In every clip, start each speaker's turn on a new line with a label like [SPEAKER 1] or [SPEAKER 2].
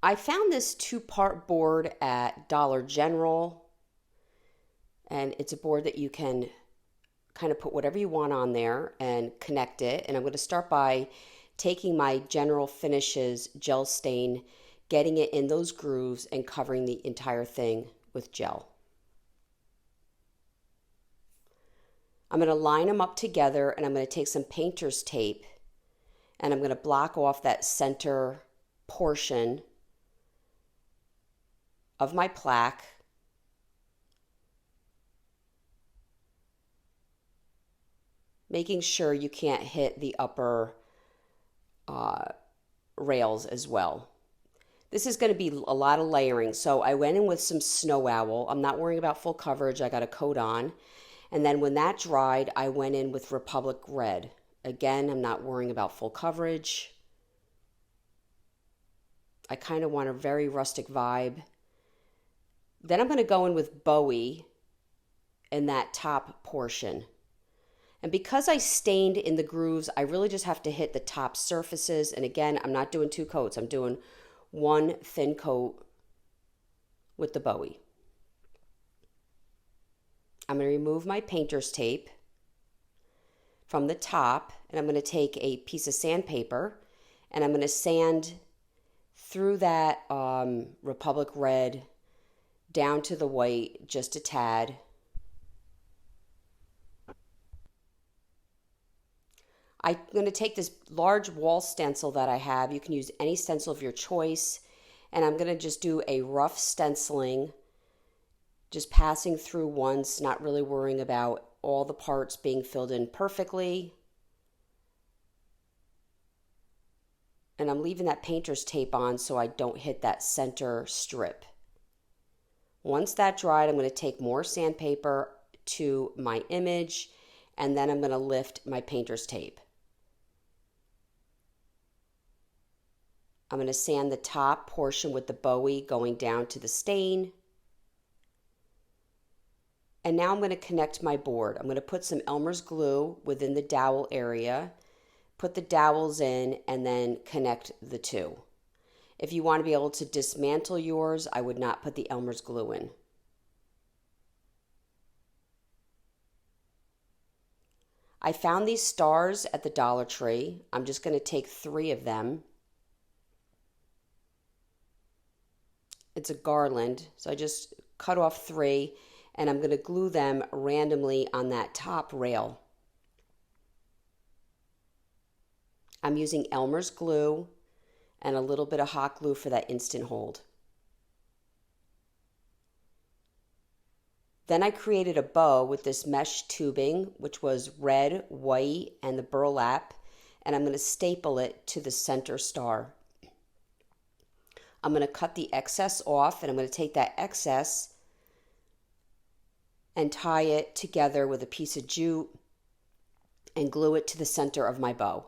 [SPEAKER 1] I found this 2-part board at Dollar General, and it's a board that you can kind of put whatever you want on there and connect it. And I'm going to start by taking my General Finishes gel stain, getting it in those grooves and covering the entire thing with gel. I'm going to line them up together, and I'm going to take some painter's tape and I'm going to block off that center portion of my plaque. Making sure you can't hit the upper rails as well. This is going to be a lot of layering, so I went in with some Snow Owl. I'm not worrying about full coverage. I got a coat on. And then when that dried, I went in with Republic Red. Again, I'm not worrying about full coverage. I kind of want a very rustic vibe. Then I'm going to go in with Bowie in that top portion. And because I stained in the grooves, I really just have to hit the top surfaces. And again, I'm not doing 2 coats. I'm doing 1 thin coat with the Bowie. I'm going to remove my painter's tape from the top, and I'm going to take a piece of sandpaper, and I'm going to sand through that Republic Red down to the white just a tad. I'm going to take this large wall stencil that I have. You can use any stencil of your choice, and I'm going to just do a rough stenciling, just passing through once, not really worrying about all the parts being filled in perfectly. And I'm leaving that painter's tape on so I don't hit that center strip. Once that dried, I'm going to take more sandpaper to my image, and then I'm going to lift my painter's tape. I'm going to sand the top portion with the Bowie going down to the stain. And now I'm going to connect my board. I'm going to put some Elmer's glue within the dowel area, put the dowels in, and then connect the two. If you want to be able to dismantle yours, I would not put the Elmer's glue in. I found these stars at the Dollar Tree. I'm just going to take 3 of them. It's a garland, so I just cut off 3, and I'm going to glue them randomly on that top rail. I'm using Elmer's glue and a little bit of hot glue for that instant hold. Then I created a bow with this mesh tubing, which was red, white, and the burlap, and I'm going to staple it to the center star. I'm going to cut the excess off, and I'm going to take that excess and tie it together with a piece of jute and glue it to the center of my bow.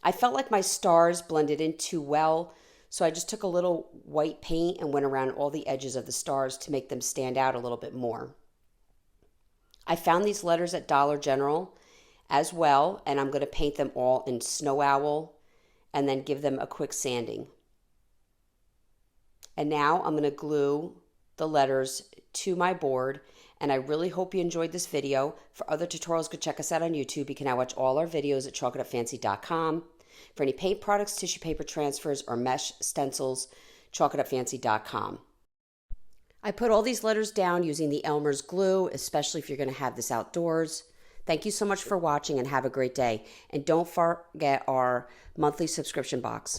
[SPEAKER 1] I felt like my stars blended in too well, so I just took a little white paint and went around all the edges of the stars to make them stand out a little bit more. I found these letters at Dollar General as well, and I'm going to paint them all in Snow Owl and then give them a quick sanding. And now I'm going to glue the letters to my board, and I really hope you enjoyed this video. For other tutorials, go check us out on YouTube. You can now watch all our videos at chalkitupfancy.com. For any paint products, tissue paper transfers, or mesh stencils, chalkitupfancy.com. I put all these letters down using the Elmer's glue, especially if you're going to have this outdoors. Thank you so much for watching, and have a great day. And don't forget our monthly subscription box.